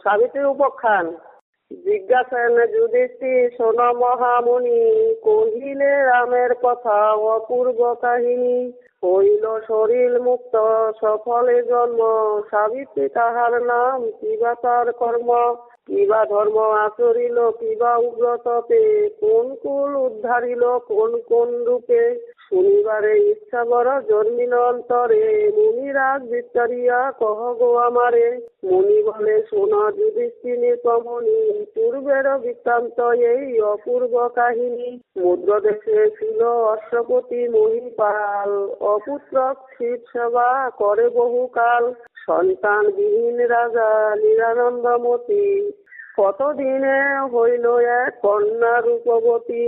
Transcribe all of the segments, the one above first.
সাবিত্রী উপাখ্যান। জিজ্ঞাসেন যুধিষ্ঠির শোন মহামুনি, কহিলে রামের কথা অপূর্ব কাহিনী। হইল শরীর মুক্ত সফলে জন্ম, সাবিত্রী তাহার নাম, কিবা তার কর্ম। কিবা ধর্ম আচরিল, কিবা উগ্রতপে, কোন কুল উদ্ধারিল কোন কোন রূপে। শুনিবারে ইচ্ছা বড় জন্মিল অন্তরে, মুনিরাজ বিস্তারিয়া কহ গো আমারে। মুনি বলে শোন যুধিষ্ঠির কমনি, পূর্বের বৃত্তান্ত এই অপূর্ব কাহিনী। মুদ্র দেশে ছিল অশ্বপতি মহিপাল, অপুত্রক শিব সেবা করে বহুকাল। সন্তান বিহীন রাজা নিরানন্দমতি, কতদিনে হইল এক কন্যা রূপবতী।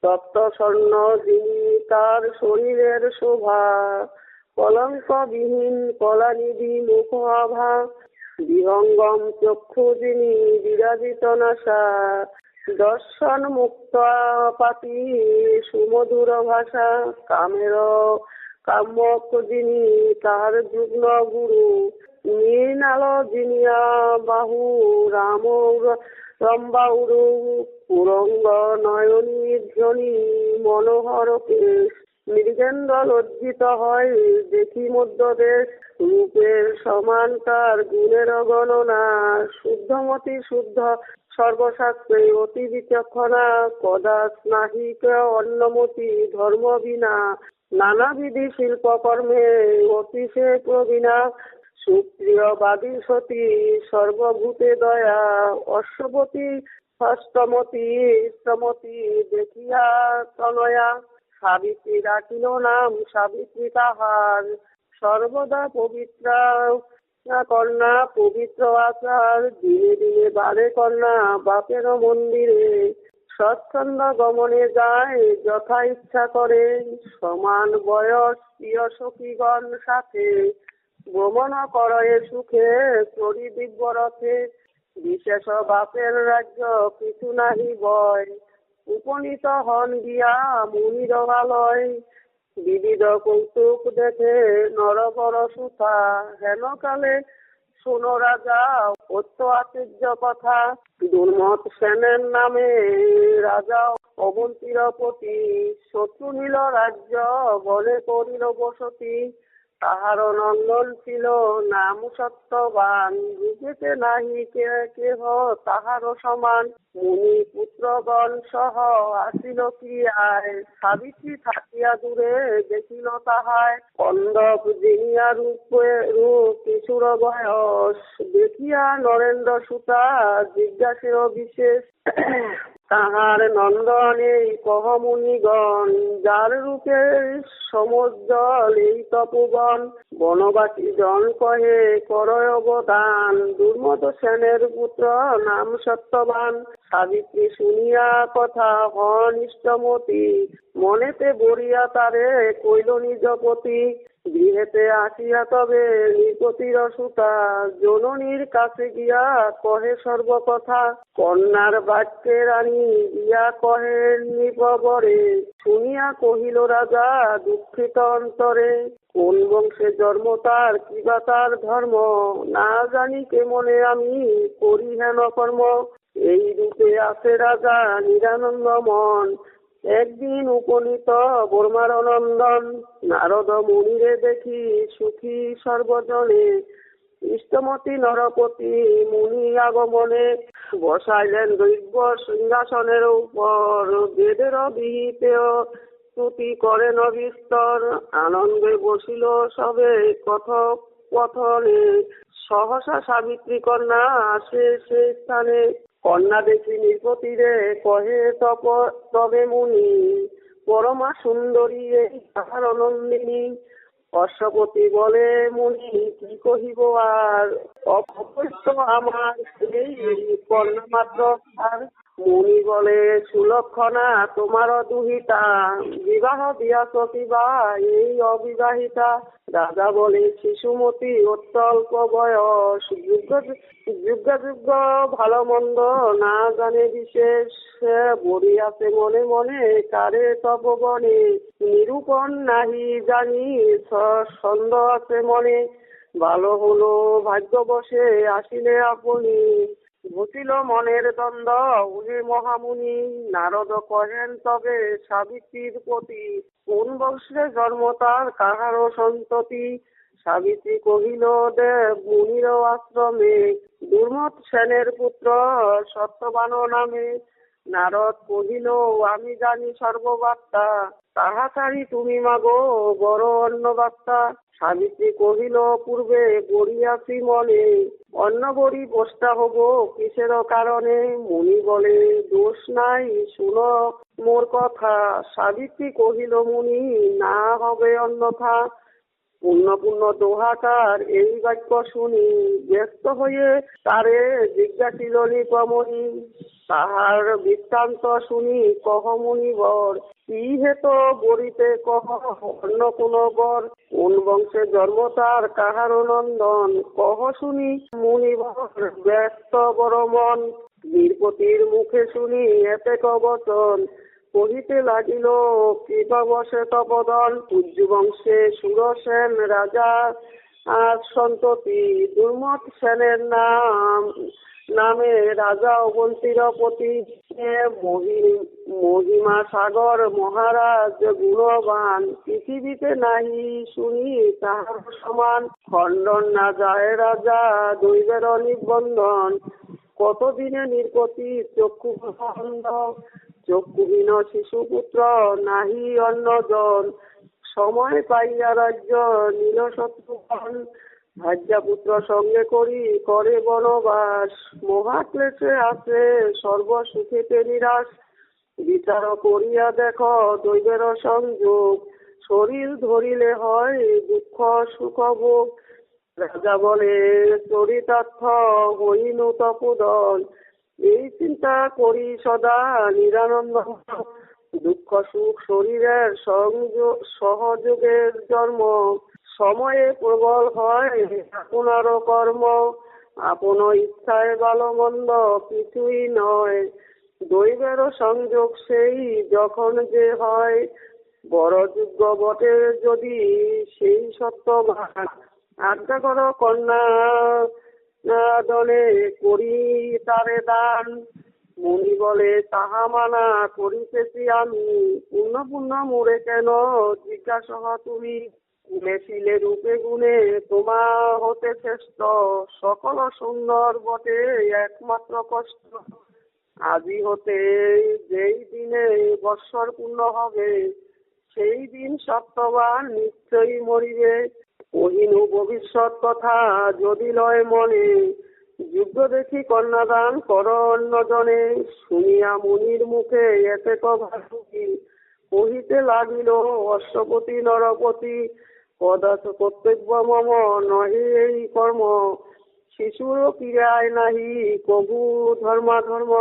তপ্ত স্বর্ণ যিনি তার শরীরের শোভা, কলঙ্কবিহীন কলানিধি মুখ আভা। বিহঙ্গম চক্ষু যিনি বিরাজিত নাসা, দর্শন মুক্ত পাতি সুমধুর ভাষা। কামের কাম্যক যিনি তার যুগ্ন গুরু, মৃণাল যিনিয়া বাহু রাম রম্বাউরু। পুরঙ্গ নয়নী ধ্বনি মনোহর কেশ, মৃগেন্দ্র লজ্জিত হয় দেখি মধ্য দেশ। রূপের সমান তার গুণের গণনা, শুদ্ধমতি শুদ্ধ সর্বশাস্ত্রে অতি বিচক্ষণা। কদাচ নাহিক অন্নমতি ধর্ম বিনা, নানাবিধি শিল্পকর্মে অতি সে প্রবীণা। সুপ্রিয় বাদী সতী সর্বভূতে দয়া, অশ্বপতি ষষ্ঠমতি শ্রমতি দেখিয়া তনয়া। সাবিত্রী রাখিল নাম সাবিত্রী তাহার, সর্বদা পবিত্রা কন্যা পবিত্র আচার। দিনে দিনে বাড়ে কন্যা বাপের মন্দিরে, সচ্ছন্দ গমনে যায় যথা ইচ্ছা করে। সমান বয়স প্রিয় সখীগণ সাথে, ভ্রমণ করে সুখে করি দিব্য রথে। বিশেষ বাপের রাজ্য কিছু নাহি বয়, উপনীত হন গিয়া মুনির আলয়। বিবিধ কৌতুক দেখে নরবর সুতা, হেন কালে শোনো রাজা অত্য আশ্চর্য কথা। দুর্মত সেনের নামে রাজা অবন্তীর পতি, শত্রু নিল রাজ্য বলে করিল বসতি। তাহার নন্দন ছিল নাম সত্যবান, রূপেতে নাহি কেহ তাহার সমান। মুনি পুত্রগণ সহ আসিল ক্রিয়ায়, সাবিত্রী থাকিয়া দূরে দেখিল তাহায়। কন্দক জিনিয়া রূপ কিশোর বয়স, দেখিয়া নরেন্দ্র সুতা জিজ্ঞাসেও বিশেষ। তাহার নন্দনে কহ মুনিগণ, যার রূপে সমুজ্জ্বল এই তপোবন। বনবাসী জন কহে করয় অবদান, দুর্মদ সেনের পুত্র নাম সত্যবান। সাবিত্রী শুনিয়া কথা হন ইষ্টমতি, মনেতে বরিয়া তারে কইল নিজপতি। গৃহেতে আসিয়া তবে নৃপতির সুতা, জননীর কাছে গিয়া কহে সর্বকথা। কন্যার বাক্যে রানী গিয়া কহে নৃপবরে, শুনিয়া কহিল রাজা দুঃখিত অন্তরে। কোন বংশে জন্ম তার, কিবা তার ধর্ম, না জানি কেমনে আমি করি হেন কর্ম। এই রূপে আছে রাজা নিরানন্দ মন, একদিন উপনীত বর্মার নন্দন। নারদ মুনিরে দেখি সুখী সর্বজনে, ইষ্টমতি নরপতি মুনি আগমনে। বসাইলেন দৈব্য সিংহাসনের উপর, বেদের বিহিতেও স্তুতি করেন বিস্তর। আনন্দে বসিল সবে কথোপকথনে, সহসা সাবিত্রী কন্যা আসে সে স্থানে। কন্যা দেখি নৃপতিরে কহে তবে মুনি, পরমা সুন্দরী এই তাহার নন্দিনী। অশ্বপতি বলে মুনি কি কহিব আর, অপকৃত আমার এই কন্যা মাত্র। আর মুনি বলে সুলক্ষণা তোমার দুহিতা, বিবাহ দিয়াছ কিবা এই অবিবাহিতা। রাজা বলে শিশুমতি অত্যল্প বয়স, যুগ ভালো মন্দ না জানে বিশেষ। বড়ি আছে মনে মনে কারে তপবনে, নিরূপণ নাহি জানি ছন্দ আছে মনে। ভালো হলো ভাগ্যবশে আসিলে আপনি, ঘুচিল মনের দ্বন্দ্ব উনি মহামুনি। নারদ কহেন তবে সাবিত্রীর প্রতি, কোন বংশে জন্ম তার কাহারও সন্ততি। সাবিত্রী কহিল দেব মুনির আশ্রমে, দুর্মত সেনের পুত্র সত্যবান নামে। নারদ কহিল আমি জানি সর্ববার্তা, তাড়াতাড়ি তুমি মাগো বড় অন্নবার্তা। সাবিত্রী কহিল পূর্বে গড়িয়াছি মনে, অন্ন বড়ি বস্তা হব কিসের কারণে। মুনি বলে দোষ নাই শুনো মোর কথা। সাবিত্রী কহিল মুনি না হবে অন্যথা। পূর্ণ পূর্ণ দোহাকার এই বাক্য শুনি, ব্যস্ত হয়ে তারে জিজ্ঞাসিল নিপমণি। তাহার বৃত্তান্ত শুনি কহ মুনিবর, কি হেত বলিতে কহ অন্য কোন বর। কোন বংশে জন্ম তার কাহারো নন্দন, কহ শুনি মুনিবর ব্যস্ত বড় মন। নৃপতির মুখে শুনি এতে কবচন, কহিতে লাগিল কৃপাবশে তপদন। সূর্য বংশে সুরসেন রাজা সন্ততি, দুর্মত সেনের নামে রাজা অবন্তীর পতি। মহিমা সাগর মহারাজ গুণবান, পৃথিবীতে নাহি শুনি তাহার সমান। খণ্ডন না যায় রাজা দৈবের নিবন্ধন, কতদিনে নৃপতি চক্ষু বন্ধ। চক্ষুহীন শিশুপুত্র নাহি অন্যজন, সময় পাইয়া রাজ্য নীল শত্রুঘ্ন। ভার্যাপুত্র সঙ্গে করি করে বনবাস, মহাক্লেশে আছে সর্বসুখেতে নিরাশ। বিচার করিয়া দেখো দৈবের সংযোগ, শরীর ধরিলে হয় দুঃখ সুখ ভোগ। রাজা বলে চরিতার্থ হইনু তপোদন, এই চিন্তা করি সদা নিরানন্দ। দুঃখ সুখ শরীরের সহযোগের জন্ম, সময়ে প্রবল হয় আপনার কর্ম। আপন ইচ্ছায় ভালো মন্দ কিছুই নয়, দৈবের সংযোগ সেই যখন যে হয়। বড় যোগ্য বটে যদি সেই সত্যবান, আজ্ঞা কর কন্যা দলে করি তারে দান। মুনি বলে তাহা মানা করিতেছি আমি, পূর্ণ পূর্ণ মোরে কেন জিজ্ঞাসা তুমি। গুণেছিলে রূপে গুণে তোমা হতে শ্রেষ্ঠ, সকল সুন্দর বটে একমাত্র কষ্ট। আজি হতে যেই দিনে বৎসর পূর্ণ হবে, সেই দিন সত্যবান নিশ্চয়ই মরিবে। কহিনু ভবিষ্যৎ কথা যদি লয় মনে, যুদ্ধ দেখি কন্যাদান কর অন্যজনে। শুনিয়া মুনির মুখে এতে ভাবি, কহিতে লাগিল অশ্বপতি নরপতি। কদাচ কর্তব্য মম নহে এই কর্ম, শিশুর পীড়ায় নাহি কভু ধর্মাধর্ম।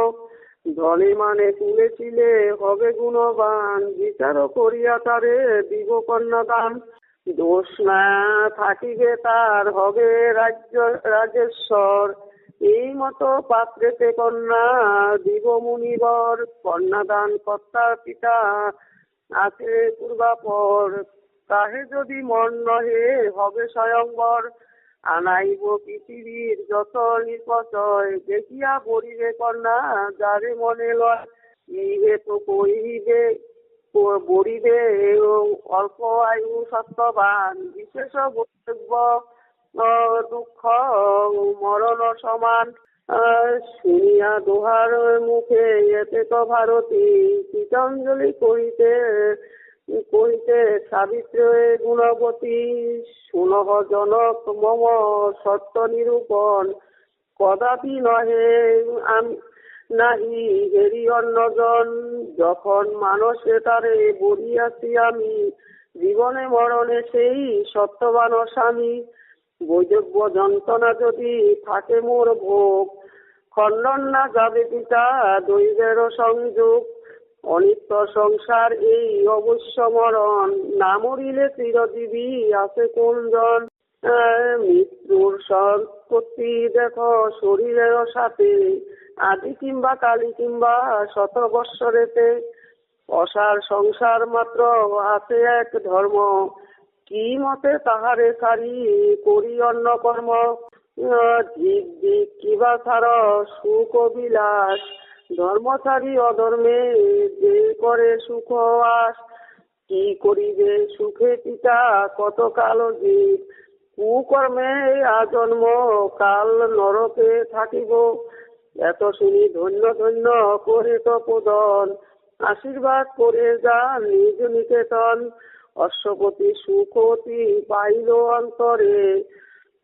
ধনে মানে তুলেছিলে হবে গুণবান, বিচার করিয়া তারে দিব কন্যাদান। দোষ না থাকিবে তার হবে রাজেশ্বর, এই মতো পাত্রেতে কন্যা দিব মুনিবর। কন্যাদান কর্তার পিতা আছে পূর্বাপর, তাহে যদি মন নহে হবে স্বয়ংবর। আনাইব পৃথিবীর যত নির্পচয়, দেখিয়া পড়িবে কন্যা যারে মনে লয়। ইহে তো কহিবে বড়িবে অল্প আয়ু সত্যবান, বিশেষ বক্তব্য দুঃখ মরণ সমান। শুনিয়া দোহার মুখে এতে তো ভারতী, গীতাঞ্জলি কহিতে সাবিত্রী গুণবতী। শুনহ জনক মম সত্য নিরূপণ, কদাপি নহে নাহি হেরি অন্যজন। যখন মানসে তারে বলিয়াছি আমি, জীবনে মরণে সেই সত্যবান স্বামী। বৈদব্য যন্ত্রণা যদি থাকে মোর ভোগ, খণ্ডন না যাবে পিতা দৈবের সংযোগ। অনিত্য সংসার এই অবশ্য মরণ, না মরিলে চিরজীবী আছে কোনজন। মৃত্যুর সম্পত্তি দেখো শরীরের সাথে, আদি কিংবা কালী কিংবা শত বৎসরেতে। অসার সংসার মাত্র আছে এক ধর্ম, কি মতে তাহারে সারি করি অন্য কর্ম, দিক দিক কিবা ছাড় সুখ বিলাস, ধর্মচারী অধর্মে যে করে সুখ আস, কি করিবে সুখে পিতা কত কাল জীব, কুকর্মে আজন্ম কাল নরকে থাকিব। এত শুনি ধন্য ধন্য করে তপোদন, আশীর্বাদ করে যা নিজ নিকেতন। অশ্বপতি সুখতি পাইল অন্তরে,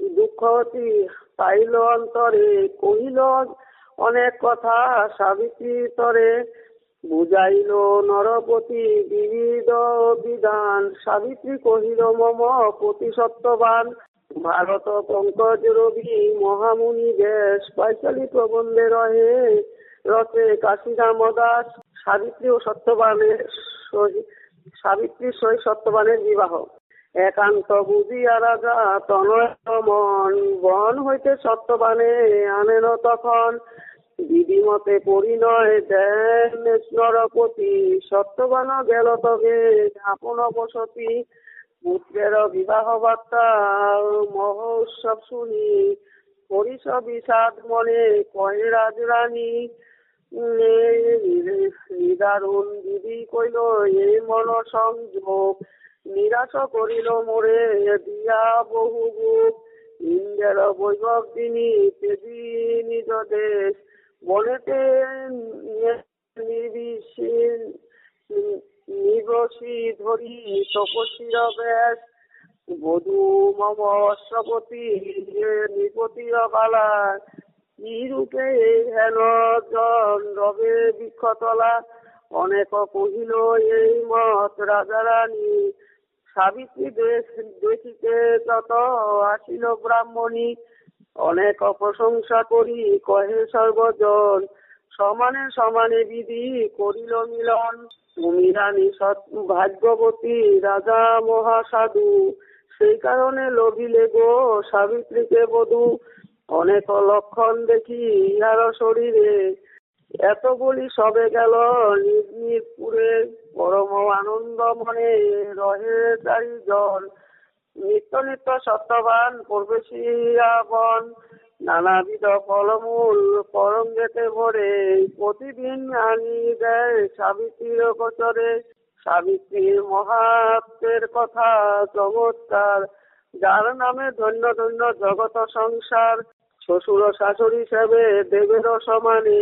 দুঃখতি পাইল অন্তরে, কহিল অনেক কথা সাবিত্রীর তরে, বুঝাইল নরপতি বিবিধ বিধান, সাবিত্রী কহিল মম পতি সত্যবান। ভারত পঙ্কজ রবি মহামুনি বেশ, পাইচালি প্রবন্ধে রহে রচে কাশীরাম দাস। সাবিত্রী ও সত্যবানের সাবিত্রীর সহিত সত্যবানের বিবাহ। একান্ত বুঝিয়া রাজা তনয় মন, বন হইতে সত্যবানে আনেন তখন। বিধিমতে পরিণয় দেন নরপতি, সত্যবান গেল তবে আপন বসতি। পুত্রের বিবাহ বার্তা মহোৎসব শুনি, করিস বিষাদ মনে কহে রাজরানী। নিদারুণ বিধি কইল এই মন সংযোগ, নিরাশ করিল মোরে দিয়া বহু বুক। ইন্দ্রের বৈভব দিনী তেজি নিজ দেশ, বনেতে নিবসী ধরি তপস্বীর বেশ। বধূ মম অশ্বপতি নিপতির বালা, কি রূপে হেন জন রবে বৃক্ষতলা। অনেক কহিল এই মত রাজা রানী, সাবিত্রী দেখিতে যত আসিল ব্রাহ্মণী। অনেক প্রশংসা করি কহে সর্বজন, সমানে সমানে বিধি করিল মিলন। তুমি রানী ভাগ্যবতী রাজা মহাসাধু, সেই কারণে লোভিলে গো সাবিত্রীকে বধূ। অনেক লক্ষণ দেখি ইহার শরীরে, এত বলি সবে গেল নিজ নিজ পুরে। পরম আনন্দ মনে রহে চারিজন, নিত্য নিত্য সত্যবান প্রবেশিয়া বন। নানাবিধ ফলমূল করঙ্গেতে ভরে, প্রতিদিন আনি দেয় সাবিত্রীর গোচরে। সাবিত্রীর মহাত্মের কথা চমৎকার, যার নামে ধন্য ধন্য জগত সংসার। শ্বশুর শাশুড়ি সেবে দেবের সমানে,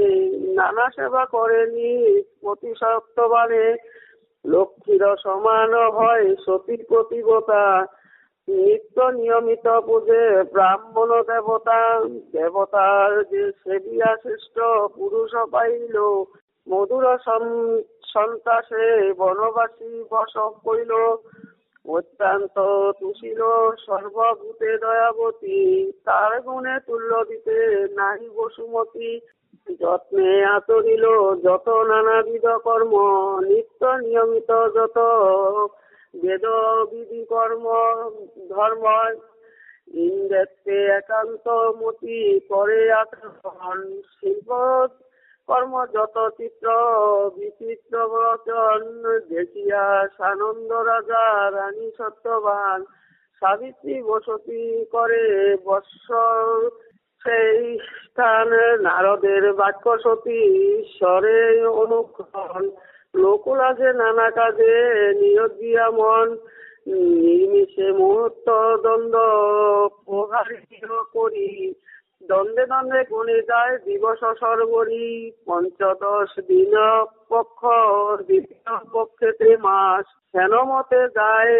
নানা সেবা করেনি প্রতি সত্যবানে। লক্ষ্মীর সমান হয় সতী প্রতিবতা, নিত্য নিয়মিত পূজে ব্রাহ্মণ দেবতা। দেবতার যে সেবিয়া শ্রেষ্ঠ পুরুষ পাইল, মধুর সন্তাসে বনবাসী বস কইল। অত্যন্ত তুষিল সর্বভূতে দয়াবতী, তার গুণে তুল্য দিতে নাহি বসুমতী। যত্নে আচরিল যত নানাবিধ কর্ম, নিত্য নিয়মিত যত বেদ বিধি কর্ম ধর্ম। ইন্দ্রকে একান্ত মতি করে আচরণ, শিল্প কর্ম যত চিত্র বিচিত্র বচন। দেখিয়া সানন্দ রাজা রানী সত্যবান, সাবিত্রী বসতি করে বৎস সেই স্থান। নারদের বাক্য সতী ঈশ্বরে অনুক্ষণ, লোকলাজে নানা কাজে নিয়োজিয়া মন। নির্মিষে মুহূর্ত দ্বন্দ্ব প্রহারিত করি, দ্বন্দ্বে দ্বন্দ্বে গুণে যায় দিবস সর্বরি। পঞ্চদশ দিন পক্ষ, দ্বিতীয় পক্ষেতে মাস, হেন মতে যায়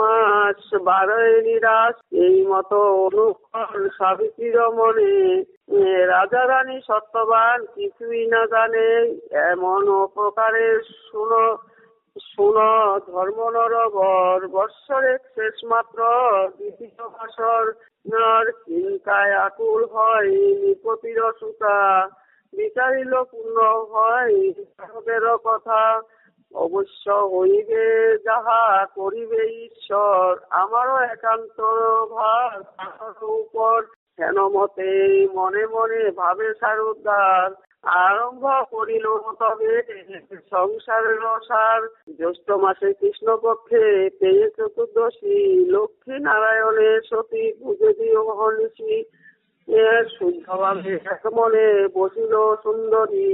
মাস 12 নিরাশ। এই মতো অনুক্ষণ সাবিত্রীর মনে, রাজা রানী সত্যবান কিছুই না জানে। এমন প্রকারে শুন ধর্ম নরবর, বৎসরের শেষ মাত্র দ্বিতীয় বাসর। চিন্তায় আকুল হয় নিপতির সুতা, বিচারিল পূর্ণ হয় তাহাদের কথা। অবশ্য হইবে যাহা করিবে ঈশ্বর, আমারও একান্ত ভার তাহার উপর। কেন মতে মনে মনে ভাবে সারুদ্দার, আরম্ভ করিল তবে সংসারের সার। জ্যৈষ্ঠ মাসে কৃষ্ণপক্ষে পেয়ে চতুর্দশী, লক্ষ্মী নারায়ণের সতী পুজো দিও অহর্নিশি। শুদ্ধভাবে এক মনে বসিল সুন্দরী,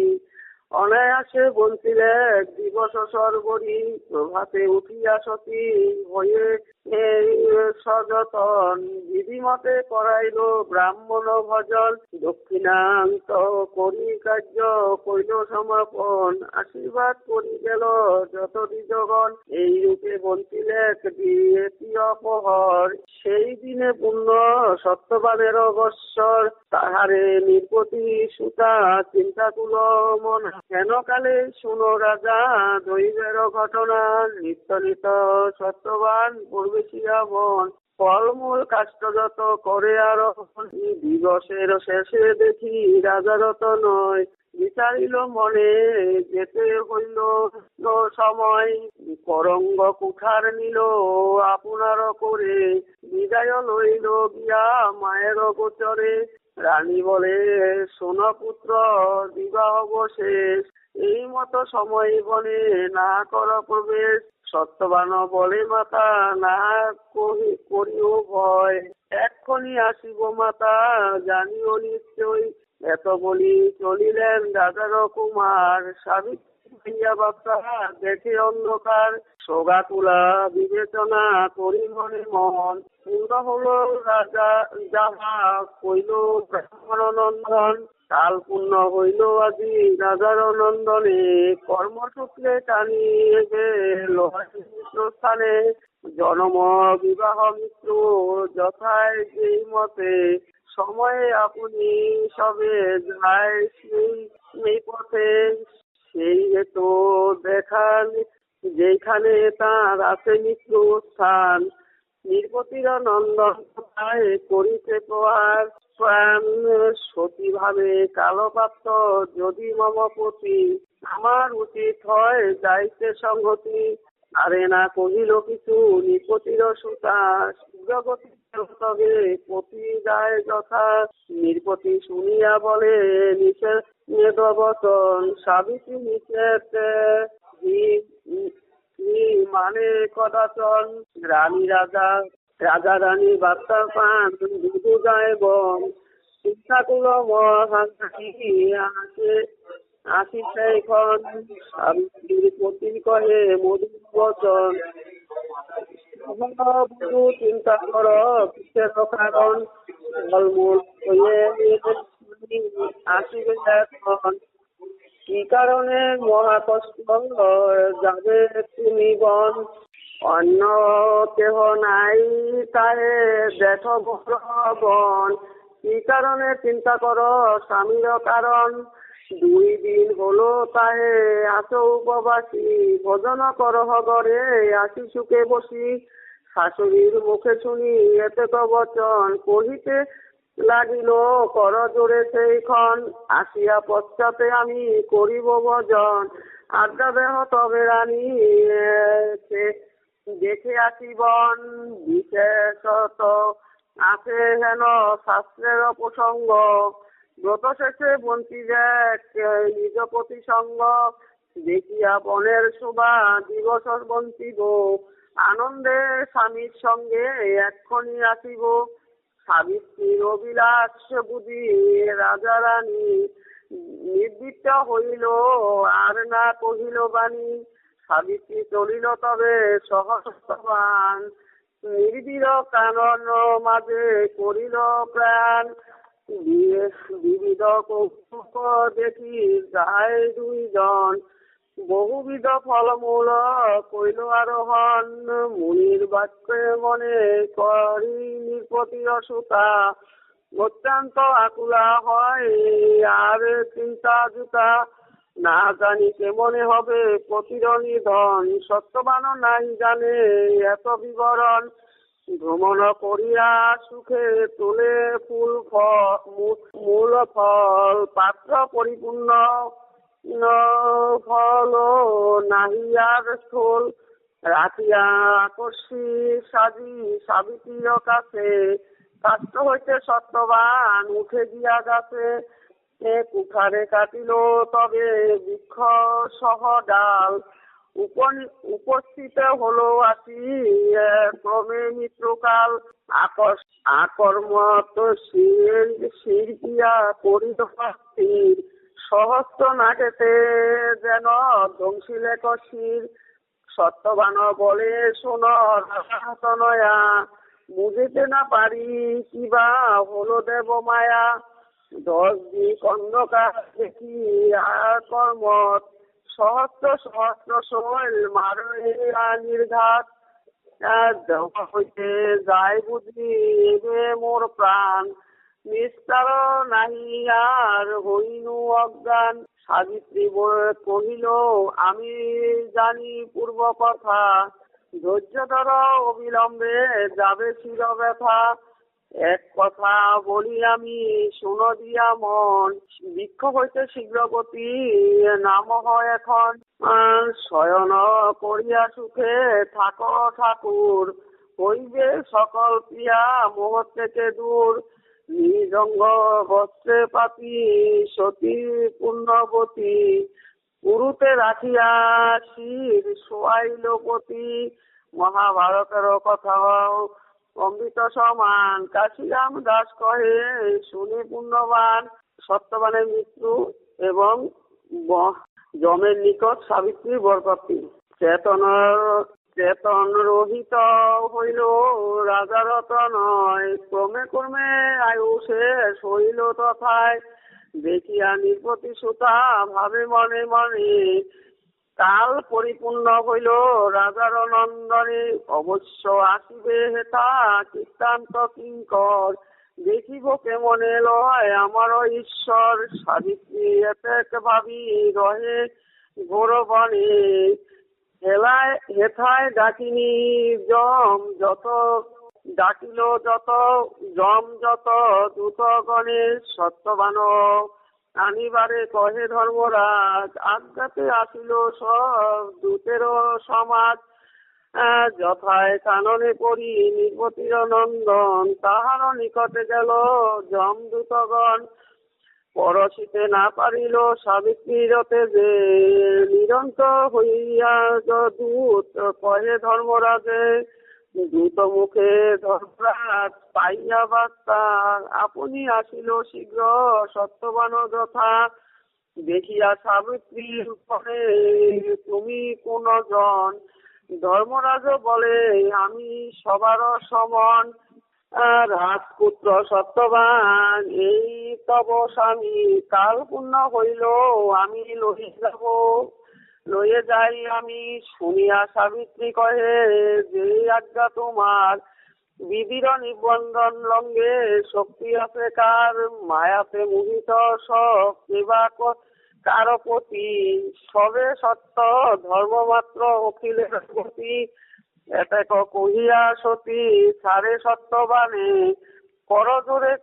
অনায়াসে বঞ্চিলে দিবস সর্বরি। প্রভাতে উঠিয়া সতী হয়ে সযতন, বিধিমতে করাইল ব্রাহ্মণ ভজন। দক্ষিণান্ত করি কার্য কইল সমাপন, আশীর্বাদ করি গেল যত দ্বিজগণ। এই রূপে বঞ্চিলে দ্বিতীয় প্রহর, সেই দিনে পূর্ণ সত্যবানের অবসর। তাহারে নির্পতি সুতা চিন্তাকুল মন, হেন কালে শুনো রাজা দৈবের ঘটনা। নিত্য নিত্য সত্যবান প্রবেশিয়া বন, ফলমূল কাষ্ঠযত করে আরোহণ। দিবসের শেষে দেখি রাজারত নয়, বিচারিল মনে যেতে হইল সময়। করঙ্গ কুঠার নিল আপনার করে, বিদায় লইল গিয়া মায়ের গোচরে। রানী বলে সোনপুত্র বিবাহ শেষ, এই মতো সময় বনে না কর প্রবেশ। সত্যবান বলে মাতা না করিও ভয়, এক্ষুনি আসিব মাতা জানিও নিশ্চয়। এত বলি চলিলেন রাজার কুমার, সাবিত্রী বার্তা দেখে অন্ধকার। সোগাতুলা বিবেচনা করি মনে মন, পূর্ণ হল রাজা যাহা কইল ব্রাহ্মণ নন্দন। কাল পূর্ণ হইল আজি রাজার নন্দনে, কর্মসূত্রে টানিয়ে লোহার স্থানে। জনম বিবাহ মিত্র যথায় যেই মতে, সময়ে আপনি সবে যায় সেই পথে। সেই হেতু দেখান যেখানে তার আছে মিত্র স্থান, নির্পতির নন্দন করিতে প্রহার। সতী ভাবে কালপাত্র যদি মম প্রতি, আমার উচিত হয় যাইতে সংহতি। আরে না কহিল কিছু নির্পতির সুতা, জগতি তবে পতি যায় যথা। নির্পতি শুনিয়া বলে নিষেধ বচন, সাবিত্রী নিষেধ মানে কদাচন। রানী রাজা রাজা রানী বার্তা পান দুধু যায় বন, চিন্তাকুল মহান্তি আসিছে এখন। সাবিত্রীর পতি কহে মধুর বচন, বুধু চিন্তা কর কিসের কারণ। ফলমূল হয়ে আসিবে এখন, কি কারণে মহাকষ্ট যাবে তুমি বন। অন্য কেহ নাই তাহে দেখো বন, কি কারণে চিন্তা করো স্বামীর কারণ। 2 দিন হলো তাহে আছো উপবাসী, ভোজন করহ ঘরে আসি সুখে বসি। শাশুড়ির মুখে শুনি এতে তো বচন, কহিতে লাগিল কর জোরে সেইক্ষণ। আসিয়া পশ্চাতে আমি করিব ভজন, আজ্ঞা দেহ তবে রানী দেখে আসিবন। বিশেষত আছে হেন শাস্ত্রের প্রসঙ্গ, ব্রত শেষে বঞ্চি নিজ প্রতিসঙ্গ। দেখিয়া বনের শোভা দিবস বঞ্চিব, আনন্দে স্বামীর সঙ্গে এক্ষণি আসিব। সাবিত্রীর অভিলাষ বুঝি রাজা রানী, নির্বৃত্ত হইল আর না কহিল বাণী। সাবিত্রী চলিল তবে সহস্রবান, নির্বির কানন মাঝে করিল প্রাণ। বিবিধ কৌতুক দেখি যায় 2 জন, বহুবিধ ফলমূল কইল আরোহণ। মুনির বাক্যে মনে করি নির্পতির সুতা, অত্যন্ত আকুলা হয় আর চিন্তা জুতা। না জানি কেমনে হবে পতির নিধন, সত্যবান নাই জানে এত বিবরণ। ভ্রমণ করিয়া সুখে তোলে মূল ফল, পাত্র পরিপূর্ণ ফল নাহিয়ার স্থল। রাখিয়া আকর্ষি সাজি সাবিত্রীর কাছে, কাষ্ঠ হইতে সত্যবান উঠে গিয়া গাছে। কুঠারে কাটিল তবে বৃক্ষ সহ ডাল, উপস্থিত হলো আসি ক্রমে মিত্রকাল। আকর্মত শিরপিয়া পরিত স্থির, সহস্র নাটেতে যেন ধ্বংসিলে শির। সত্যবান বলে শোন তনয়া, বুঝিতে না পারি কিবা হলো দেব মায়া। 10 দিক অন্ধকার দেখি আর কর্মত, সহস্র সহস্র শৈল মারিয়া নির্ঘাত। দেওয়া হইতে যায় বুঝি এবে মোর প্রাণ, নিস্তার নাহি আর হইনু অজ্ঞান। সাবিত্রী কহিল আমি জানি পূর্ব কথা, ধৈর্য ধর অবিলম্বে যাবে চির ব্যথা। এক কথা বলি আমি শুন দিয়া মন, বৃক্ষ হইতে শীঘ্র গতি নাম হয় এখন। শয়ন করিয়া সুখে থাকো ঠাকুর, হইবে সকল প্রিয়া মোহ থেকে দূর। নিরঙ্গ বস্ত্রে পাপি সতী পুণ্যবতী, পুরুতে রাখিয়া শির শোয়াইল পতি। মহাভারতের কথা অমৃত সমান, কাশিরাম দাস কহে শুনে পুণ্যবান। সত্যবানের মৃত্যু এবং যমের নিকট সাবিত্রীর বরপ্রাপ্তি। চেতন রহিত হইল রাজার নয়, ক্রমে ক্রমে আয়ু শেষ হইল তথায়। দেখিয়া নির্পতি সুতা ভাবে মনে মনে, কাল পরিপূর্ণ হইল রাজার নন্দনে। অবশ্য আসিবে হেতা কীর্তান্ত কিঙ্কর, দেখিব কেমনে লয় আমার ঈশ্বর। সাবিত্রী এতেক ভাবি রহে ঘোর বনে, হেথায় ডাকিনি যম যত, ডাকিল যত যম যত দ্রুত গণেশ। সত্যবান আনিবারে কহে ধর্মরাজ, আজ্ঞাতে আসিল সব দূতেরও সমাজ। যথায় কাননে পড়ি নির্বতির নন্দন, তাহার নিকটে গেল যমদূতগণ। পরশিতে না পারিল সাবিত্রীর তেজে, নিরন্তর হইয়া দূত কহে ধর্মরাজে। দ্রুত মুখে ধর্মরাজ পাইয়া বার্তা, আপনি আসিল শীঘ্র সত্যবান যথা। দেখিয়া সাবিত্রীর পরে তুমি কোন জন, ধর্মরাজ বলে আমি সবার সমান। রাজপুত্র সত্যবান এই তব স্বামী, কাল পূর্ণ হইল আমি লইয়ে যাই আমি। শুনিয়া সাবিত্রী কহে যে আজ্ঞা তোমার, বিধির নিবন্ধন লঙ্গে শক্তি আছে কার। মায়াতে মোহিত সব সেবা কারপতি, সবে সত্য ধর্ম মাত্র অখিলের গতি। এতেক কহিয়া সতী সারে সত্যবানে, করজোরে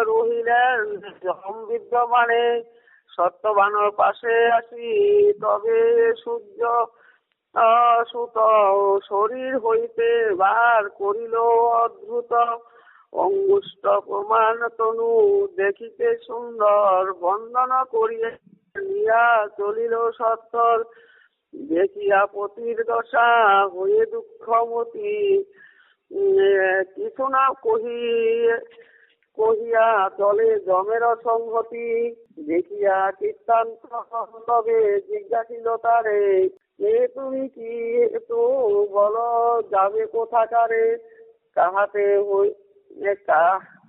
রহিলেন যম বিদ্যমানে। সত্যবানের পাশে আসি তবে সূর্য সুত, শরীর হইতে বার করিল অদ্ভুত। অঙ্গুষ্ট প্রমাণ তনু দেখিতে সুন্দর, বন্দন করিয়া নিয়া চলিল সত্তর। দেখিয়া পতির দশা হয়ে দুঃখমতি, কিছু না কহিয়া চলে যমের সংহতি। দেখিয়া কীর্তান্ত তবে জিজ্ঞাসিল তারে, এ তুমি কি তো বলো যাবে কোথাকারে।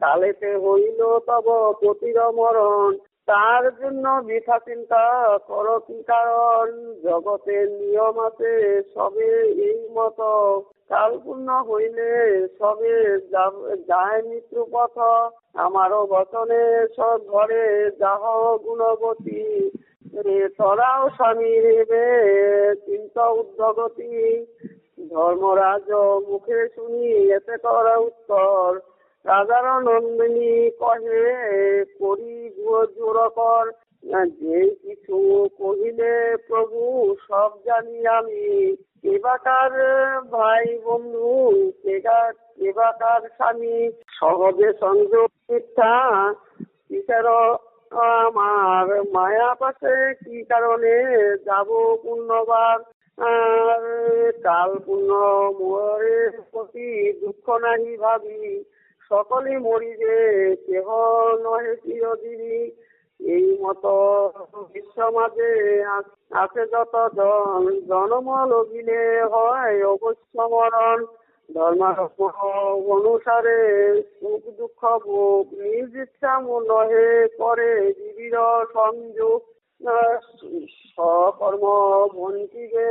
কালেতে হইল তব পতির মরণ, তার জন্য বৃথা চিন্তা করো কি কারণ। জগতের নিয়ম আছে সবে এই মত, কাল পূর্ণ হইলে সবে যায় মৃত্যু পথ। আমারও বচনে সব ঘরে যাহ গুণবতী, রে তরাও স্বামী রেবে চিন্তা উদ্ধগতি। ধর্মরাজ মুখে শুনি এতে করা উত্তর, রাজার নন্দিনী কহে করি জোরকর। যে কিছু কহিলে প্রভু সব জানি আমি, কেবাকার ভাই বন্ধু কেবাকার স্বামী। সহজে সংযোগ মিথ্যা কিসের আমার মায়া পাশে কি কারণে যাব পুণ্যবার, আর কাল পুণ্য মোরের প্রতি দুঃখ নাহি ভাবি, সকলে মরি যে কেহ নহে চিরজীবী। এই মতো বিশ্ব মাঝে আছে যত জন, জন্ম লগিলে হয় অবশ্য মরণ। ধর্মাত্ম অনুসারে সুখ দুঃখ ভোগ, নিজ ইচ্ছা নহে করে জীবির সংযোগ। সকর্ম বঞ্চিবে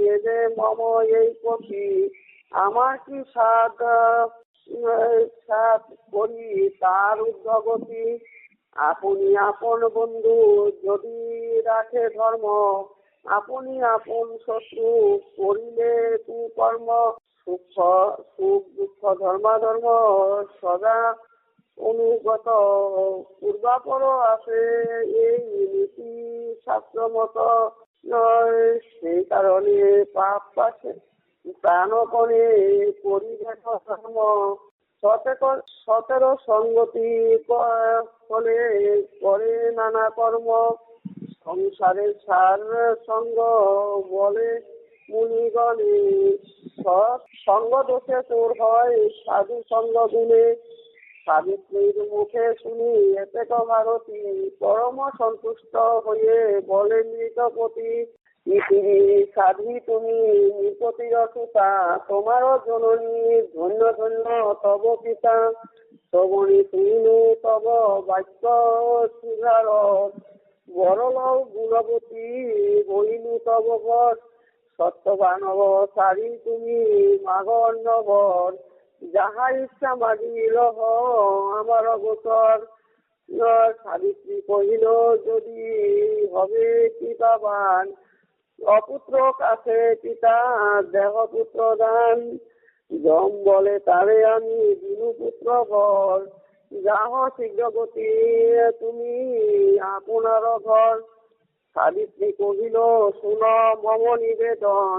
এ যে মম এই পথি, আমার কি সাধ করি তার উদ্ভগতি। আপনি আপন বন্ধু যদি রাখে ধর্ম, আপনি আপন শত্রু করিলে কুকর্ম। সুখ দুঃখ ধর্মাধর্ম সদা অনুগত, পূর্বাপর আছে এই নীতি শাস্ত্র মত। সেই কারণে পাপ পাশে প্রাণপণে পরিবেশ ধর্ম, সতেরো সঙ্গতি ফলে করে নানা কর্ম। সংসারের সার সঙ্গ বলে মুনিগণে, সঙ্গ দোষে তোর হয় সাধু সঙ্গ গুণে। সাবিত্রীর মুখে শুনি এতেক ভারতী, পরম সন্তুষ্ট হয়ে বলে মৃতপতি। পৃথিবী সাধী তুমি নৃপতির সুতা, তোমারও জননী ধন্য ধন্য তব পিতা। শ্রবণী শুনিনু তব বাক্য সুধার, বরল গুণবতী বইনু তব বর। সত্যবানব সারি তুমি মাগ অন্নবর, যাহা ইচ্ছা মাগিল আমার গোচর। সাবিত্রী কহিল যদি হবে কৃপাবান, অপুত্র কাছে পিতা দেহ পুত্র দান। যম বলে তারে আমি দিনু পুত্র বর, যাহ শীঘ্রগতি তুমি আপনার ঘর। সাবিত্রী কহিল শুন মম নিবেদন,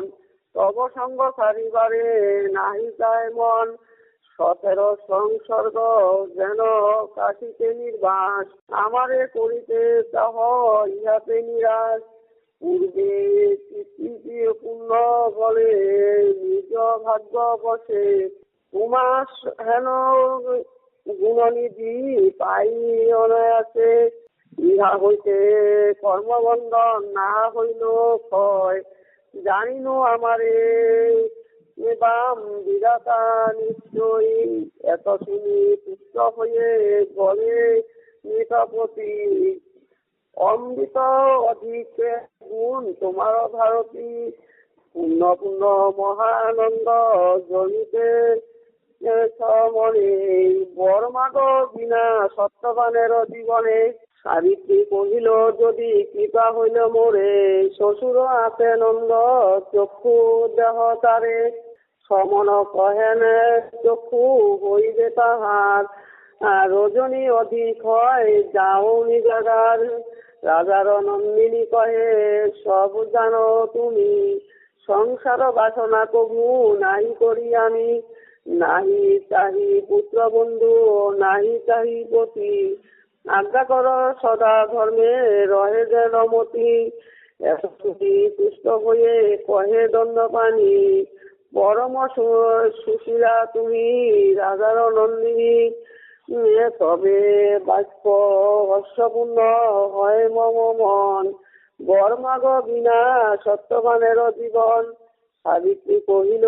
তব সঙ্গ সারিবারে নাহি যায় মন। 17 সংসর্গ যেন কাশিতে নির্বাস, আমারে করিতে চাহ ইহাতে নিরাশ। পূর্বে পুণ্য বলে নিজ ভাগ্য বসে, উমাস হেন গুণনিধি পাই অনায়াসে। ইহা হইতে কর্মবন্ধন না হইল ক্ষয়, জানিনু আমারে বাম বিধাতা নিশ্চয়ই। এত শুনি পুষ্ট হয়ে বলে মৃতপতি, অমৃত অধিক গুণ তোমার ভারতী। পূর্ণ পূর্ণ মহানন্দ জনিতে মনে, বর্মাগ বিনা সত্যবানের জীবনে। সাবিত্রী কহিল যদি কৃপা হইল মোরে, শ্বশুর আছে নন্দ চক্ষু দেহ তারে। সমন কহেন চক্ষু হইবে তাহার, রজনী অধিক হয় যাও নিজাগার। রাজার নন্দিনী কহে সব জানো তুমি, সংসার বাসনা কবু নাহি করি আমি। নাহি চাহি পুত্র বন্ধু নাহি চাহি পতি, আজ্ঞা কর সদা ধর্মে রহে যে রমতি। এত তুষ্ট হয়ে কহে দণ্ডপাণি, পরম সুশীলা তুমি রাজার নন্দিনী। তবে বাক্য হর্ষপূর্ণ হয় মম মন, বর্মাগ বিনা সত্যবানের জীবন। সাবিত্রী কহিল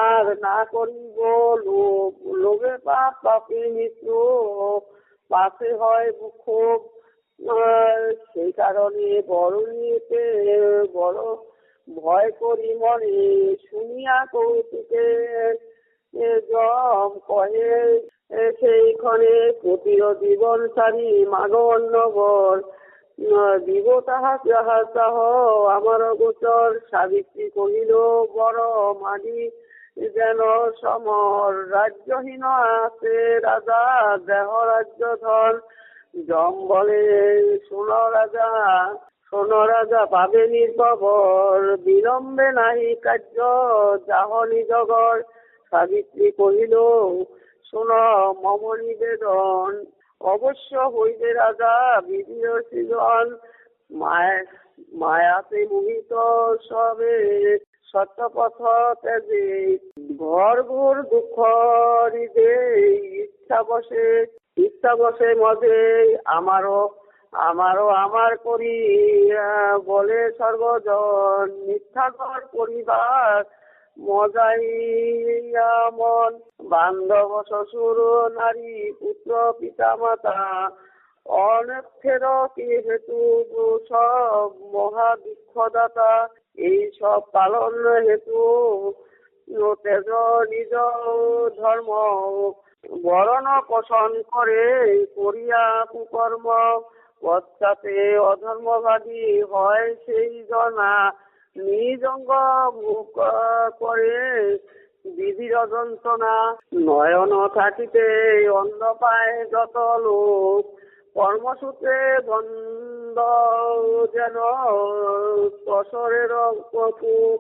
আর না করিব লোভ, লোভে পাপ পাপী মৃত্যু পাশে হয় খুব। সেই কারণে বরণীতে বড় ভয় করি মনে, শুনিয়া কৌতুকে যম কহে সেইক্ষণে প্রতিয় জীবন সারি মাগ অন্নবর। দিব তাহা যাহা চাহ আমার গোচর। সাবিত্রী কহিল বড় মানি যেন সমর, রাজ্যহীন আছে রাজা দেহ রাজ্য ধন। যম বলে শোন রাজা পাবে নির্ভর, বিলম্বে নাহি কার্য যাহ নিজগর। সাবিত্রী কহিল শোন মম নিবেদন, অবশ্য হইবে রাজা বিধির সৃজন, মায়াতে মোহিত সবে সত্যপথ ত্যাগে, ঘর ঘোর দুঃখ হৃদে ইচ্ছা বসে মজে আমারও আমার করি বলে সর্বজন, মিথ্যাঘর পরিবার মজাইয়া মন, বান্ধব শ্বশুর নারী পুত্র পিতা মাতা, অনেক্ষের কি হেতু সব মহাদুঃখদাতা, এই সব পালন হেতু তেজ নিজ ধর্ম, বরণ পোষণ করে করিয়া কুকর্ম, পশ্চাতে অধর্মবাদী হয় সেই জনা, নিজ অঙ্গ মুখ করে বিধির যন্ত্রণা, নয়ন থাকিতে অন্ধ পায় যত লোক, কর্মসূত্রে বন্ধ যেন কসরের কপুক,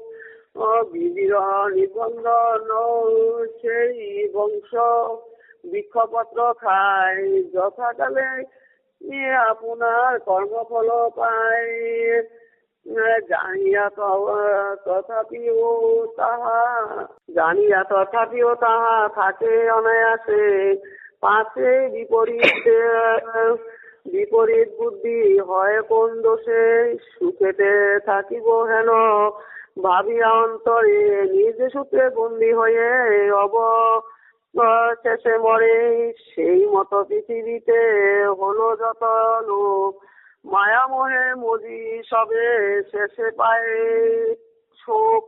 বিধির নিবন্ধন সেই বংশ বৃক্ষপত্র খায়, যথাকালে আপনার কর্মফল পায়, জানিয়া তথাপিও তাহা থাকে অনায়াসে, পাশে বিপরীত বুদ্ধি হয় কোন দোষে, সুখেতে থাকিব হেন ভাবিয়া অন্তরে, নিজ সূত্রে বন্দী হয়ে শেষে মরে, সেই মতো পৃথিবীতে হলো যত লোক, মায়ামোহে মজি সবে শেষে পায় শোক,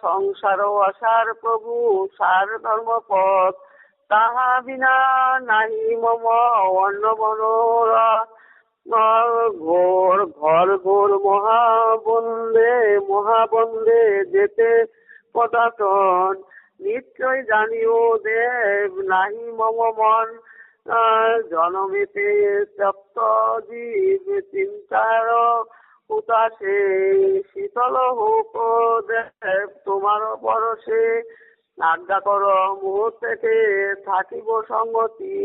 সংসার অসার প্রভু সার ধর্মপথ, তাহা বিনা নাহি মম অন্ন মনোরা, ঘোর মহাবন্দে যেতে পদাতন, নিশ্চয় জানিও দেব নাহি মম মন, জনমেতে তপ্ত জীব চিন্তার উতাসে, শীতল হোক দেব তোমার পরশে, আজ্ঞা কর মুহূর্তে থাকিব সঙ্গতি,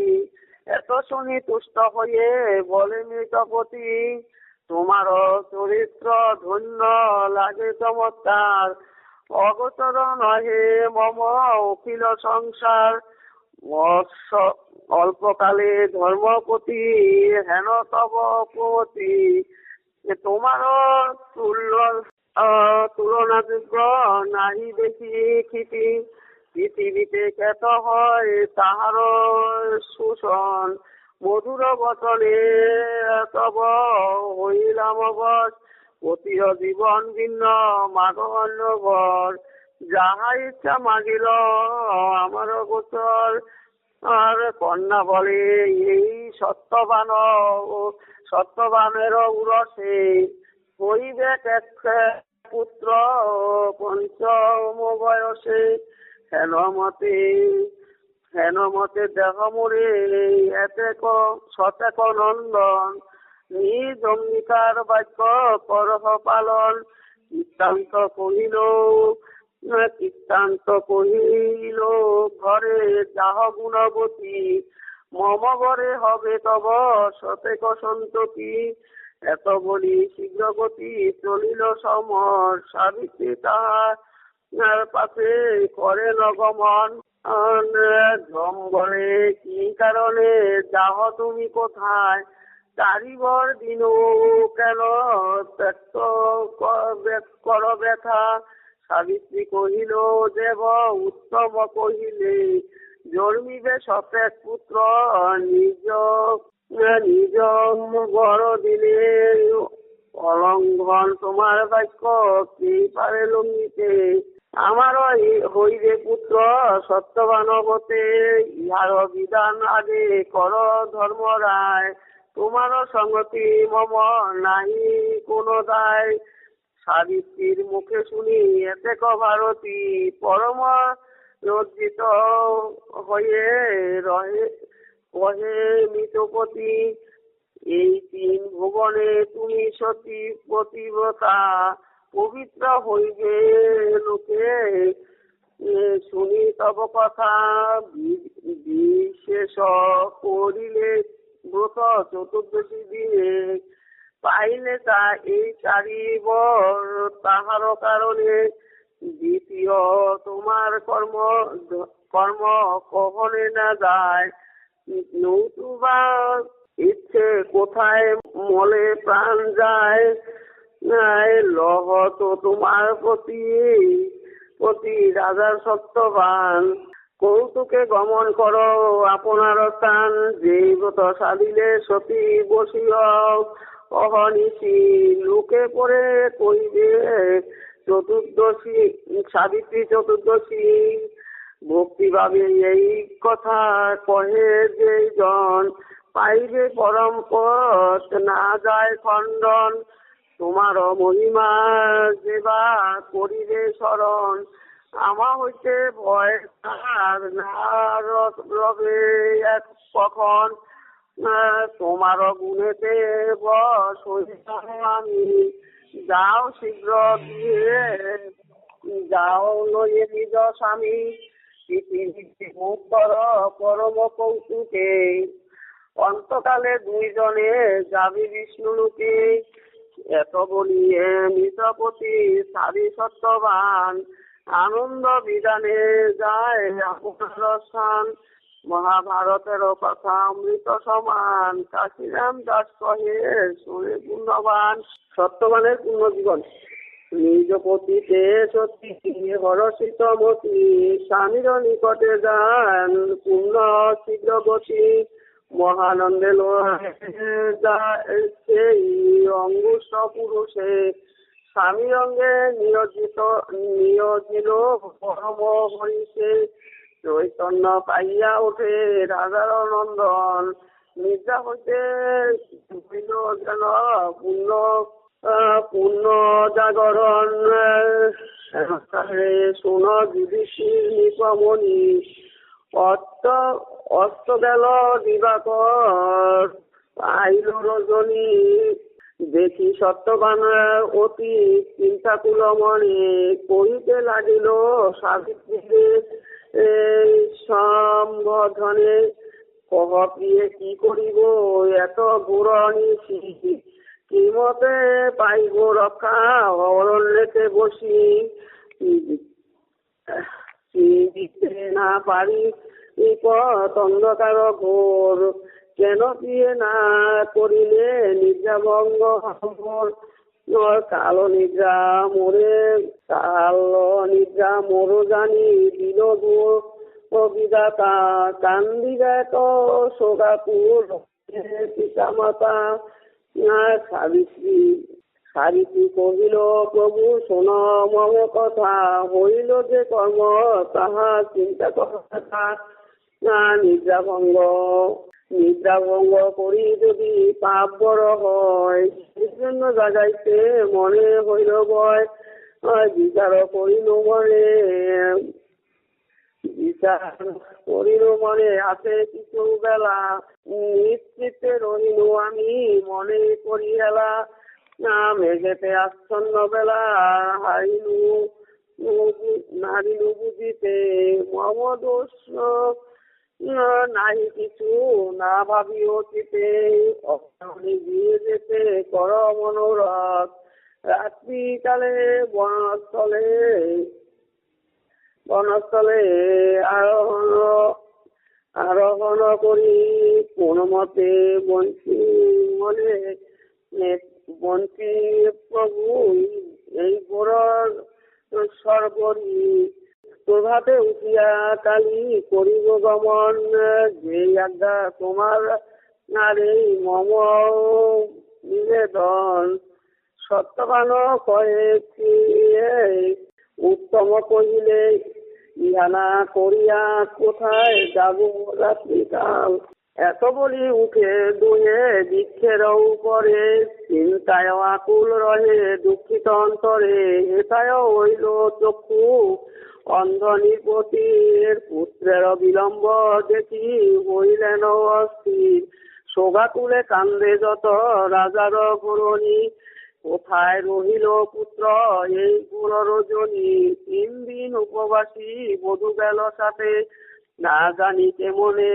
এত শুনি তুষ্ট হয়ে বলে মৃতপতি, তোমার চরিত্র ধন্য লাগে চমৎকার, অগোচর নহে মম অখিল সংসার, অল্পকালে ধর্মপতি হেন তব প্রতি, তোমার তুলনাযোগ্য নাহি দেখি খ্যাতি, পৃথিবীতে খ্যাত হয় তাহার শোষণ, মধুর বচনে তব হইলাম বশ, পতির জীবন ভিন্ন মাগ অন্নঘর, যাহা ইচ্ছা মাগিল আমার গোচর, আর কন্যা বলে এই সত্যবানের উরসে, হইবে পুত্র পঞ্চম বয়সে, হেন মতে দেহ মোরে শতেক নন্দন, নিজ অঙ্গীকার বাক্য করহ পালন, কীর্তান্ত কহিল ঘরে যাহ গুণবতী, মম ঘরে হবে তব শতেক সন্ততি, এত বলি শীঘ্র গতি চলিল সমর, সাবিত্রী তাহার পাশে করে নগমন, ঝম বলে কি কারণে যাহ তুমি কোথায়, কারিগর দিন কেন ত্যক্ত কর ব্যথা, সাবিত্রী কহিল দেব উত্তম কহিলে, জন্মিবে শতেক পুত্র নিজ বড় দিলে, অলঙ্ঘন তোমার বাক্য কি পারে লঙ্ঘিতে, আমার হইবে পুত্র সত্যবান হতে, ইহার বিধান আগে কর ধর্ম রায়, তোমার সঙ্গতি মম নাহি কোনো দায়, সাবিত্রীর মুখে শুনি এতেক ভারতী, পরম লজ্জিত হয়ে কহে মৃতপতি, এই তিন ভুবনে তুমি সতী পতিব্রতা, পবিত্র হইবে লোকে শুনি তব কথা বিশেষ করিলে ব্রত চতুর্দশী দিনে পাইলে তা এই চারিবর তাহার কারণে দ্বিতীয় তোমার কর্ম কর্ম কখনে না যায় নতুবা ইচ্ছে কোথায় মলে প্রাণ যায় লহ তো তোমার প্রতি প্রতি রাজার সত্যবান কৌতুকে গমন করো আপনার স্থান যেই ব্রত সাধিলে সতী বসিও অহনিশি লোকে পরে কইবে চতুর্দশী সাবিত্রী চতুর্দশী ভক্তিভাবে এই কথা কহে যে জন পাইবে পরম পথ না যায় খণ্ডন তোমার মহিমা যেবা করিবে স্মরণ আমা হইতে ভয় আর না রবে এক কখন তোমার গুণেতে বস আমি যাও শীঘ্র দিয়ে যাও লয়ে নিজ স্বামী পৃথিবীতে মুক্তর পরম কৌতুকে অন্তকালে দুইজনে যাবি বিষ্ণুলোকে এত বলিয়ে মিত্রপতি সারি সত্যবান আনন্দ বিধানে যায় আপনার স্থান মহাভারতের কথা অমৃত সমান কাশিরাম দাস কহে শুনে পুণ্যবান সত্যবানের পূর্ণ জীবন নিজ পতিতে সত্যি হরষিত মতি স্বামীর নিকটে যান পূর্ণ শীঘ্রগতি মহানন্দে সেই অঙ্গুষ্ঠ পুরুষে স্বামী অঙ্গে নিয়োজিত পরম হরিষে চৈতন্য পাইয়া ওঠে রাজার নন্দন নিদ্রা হইতে যেন পূর্ণ জাগরণ শুন যুধিষ্ঠির নিপমণি অস্ত গেল দিবাকর আইল রজনী দেখি সত্যবান অতি চিন্তাকুল মনে কহিতে লাগিল সাবিত্রীর সম্বোধনে কহ প্রিয়ে কি করিব এত ঘোর নিশি কি মতে পাইব রক্ষা অরণ্যেতে বসি দিতে না পারি অন্ধকার ঘোর কেন প্রিয়ে না করিলে নিদ্রাভঙ্গ কালো নিদ্রা মোর জানি দিল বিধাতা কান্দিরা তো শোকাপুর পিতা মাতা সাবিত্রী কহিল প্রভু শোন মম কথা হইল যে কর্ম তাহা চিন্তা কথা নিদ্রাভঙ্গ করি যদি পাপ বড় হয় সেই জন্য জাগাইতে মনে হইল ভয় বিচার করিল মনে আছে কিছু বেলা নিশ্চিতে রহিল আমি মনে করি হেলা মেঘেতে আচ্ছন্ন বেলা নারিনু বুঝিতে মম দোষ নাহি কিছু না ভাবি অতীতে অকালে গিয়ে যেতে কর মনোরথ রাত্রিকালে বনস্থলে আরোহণ করি কোন মতে বঞ্চি প্রভু এই বড় স্বর্গরী প্রভাতে উঠিয়া কালী করিব গমন যে আজ্ঞা তোমার নারী মম নিবেদন সত্যবান কয়েছি উত্তম কহিলে ইহানা করিয়া কোথায় যাব রাত্রিকাল এত বলি উঠে দুয়ে বৃক্ষের উপরে চিন্তায় আকুল রহে দুঃখিত অন্তরে এটায় হইল চক্ষু অন্ধ নিপতির পুত্রের বিলম্ব দেখি হইলেন অস্থির শোভা তুলে কান্দে যত রাজার ঘরণী কোথায় রহিল পুত্র এই পুরো রজনী, 3 দিন উপবাসী বধূ গেল সাথে, না জানি কেমনে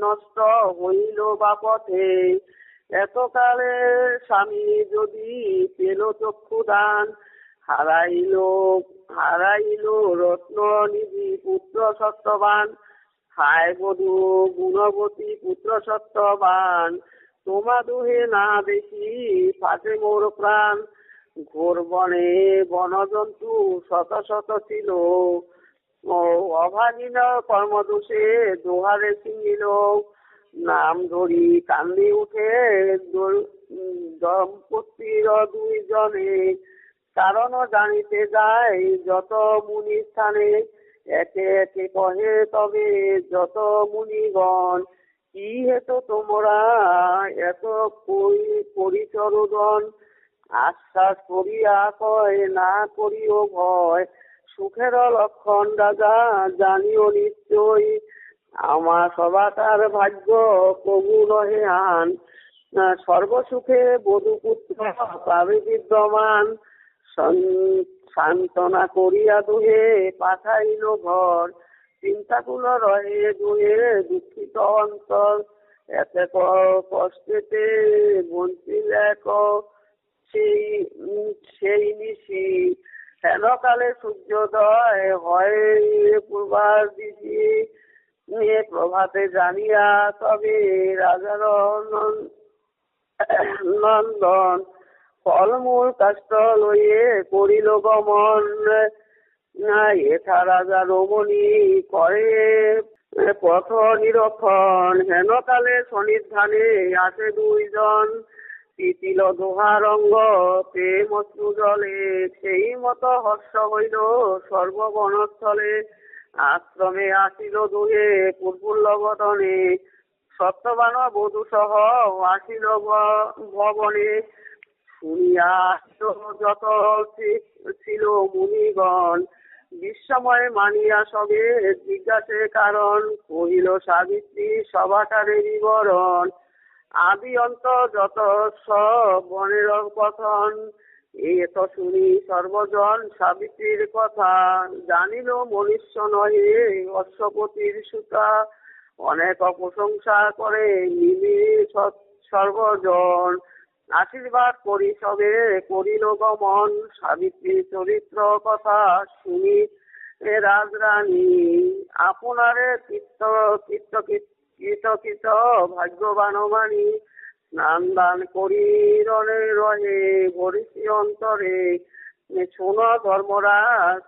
নষ্ট হইল বা পথে। এতকালে স্বামী যদি পেল চক্ষুদান, হারাইল হারাইল রত্ন নিধি পুত্র সত্যবান। হায় বধূ গুণবতী পুত্র সত্যবান, তোমা দুহে না দেখি ফাটে মোর প্রাণ। ঘোর বনে বনজন্তু শত শত ছিল, ও অভাগীন কর্মদোষে দোহারে ছিনিল। নাম ধরি কান্দি উঠে দম্পতির 2 জনে, কারণ জানিতে যায় যত মুনি স্থানে। একে একে কহে তবে যত মুনিগণ, কি হেতু তোমরা এত পরিচরোদন। আশ্বাস করিয়া কয় না করিও ভয়, সুখের লক্ষণ রাজা জানিও নিশ্চয়। আমার সবাকার ভাগ্য কবু নহে আন, সর্বসুখে বধূপুত্র পাবে বিদ্যমান। সান্ত্বনা করিয়া দুহে পাঠাইল ঘর, চিন্তাকুল রহে দুহে দুঃখিত অন্তর। এতে কষ্টেতে বঞ্চিল এক সেই নিশি, হেনকালে সূর্যোদয় হয় পূর্বার দিশি। প্রভাতে জানিয়া তবে রাজার নন্দন, ফলমূল কাষ্ঠ লইয়ে করিল গমন। এথা রাজা রমণী করে পথ নিরক্ষণ, হেনকালে সন্নিধানে আসে 2 জন। তিতিল দোহারঙ্গ প্রেম অশ্রু জলে, সেই মতো হর্ষ হইল সর্ববনস্থলে। আশ্রমে আসিল দুহে প্রফুল্ল বদনে, সত্যবান বধূ সহ আসিল ভবনে। শুনিয়া যত ছিল মুনিগণ, বিস্ময় মানিয়া সবে জিজ্ঞাসে কারণ। কহিল সাবিত্রী সবাকারে বিবরণ, আদি অন্ত যত সব বনের কথন। এত শুনি সর্বজন সাবিত্রীর কথা, জানিল মনুষ্য নহে অশ্বপতির সুতা। অনেক প্রশংসা করে মিলি সর্বজন, আশীর্বাদ করি সবে করিল গমন। সাবিত্রীর চরিত্র কথা শুনি রাজরানী, আপনারে কৃত ভাগ্যবান মানি। স্নান দান করি রণে রহে ভরিষি অন্তরে, শোন ধর্মরাজ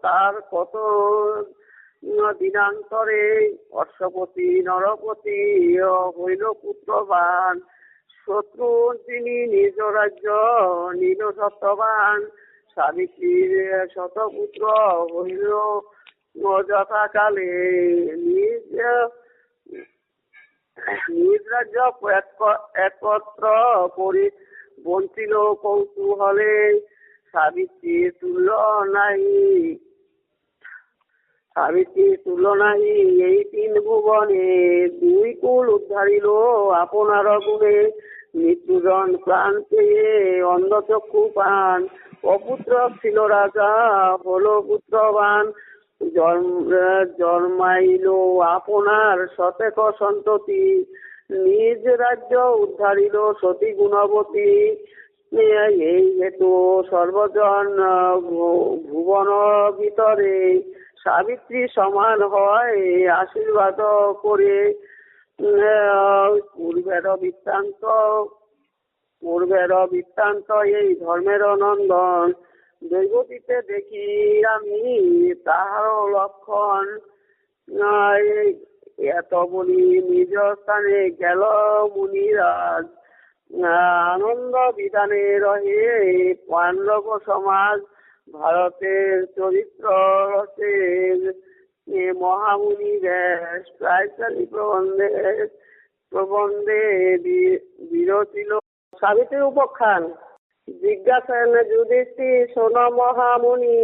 তার কত দিনান্তরে। অশ্বপতি নরপতি হইল পুত্রবান, শত্রু তিনি নিজ রাজ্য নিল সত্যবান। সাবিত্রীর শতপুত্র হইল যথাকালে, নিজ রাজ্য একত্র করি বঞ্চিল কৌতূহলে। সাবিত্রীর তুল্য নাই এই 3 ভুবনে, 2 কুল উদ্ধারিল আপনার গুণে। মৃত্যুজন প্রাণ পেয়ে অন্ধচক্ষু পান, অপুত্র ছিল রাজা হল পুত্রবান। জন্মাইল আপনার শতেক সন্ততি, নিজ রাজ্য উদ্ধারিল সতী গুণবতী। এই হেতু সর্বজন ভুবন ভিতরে, সাবিত্রী সমান হয় আশীর্বাদ করে। পূর্বের বৃত্তান্ত এই ধর্মের নন্দন, দৈবতীতে দেখি আমি তাহার লক্ষণ। এত বলি নিজ স্থানে গেল মুনিরাজ, আনন্দ বিধানে রহে পাণ্ডব সমাজ। ভারতের চরিত্র রসের মহামুনি ব্যাস, প্রায় 40 প্রবন্ধে বিরচিল। সাবিত্রী উপাখ্যান। জিজ্ঞাসেন যুধিষ্ঠির শোন মহামুনি,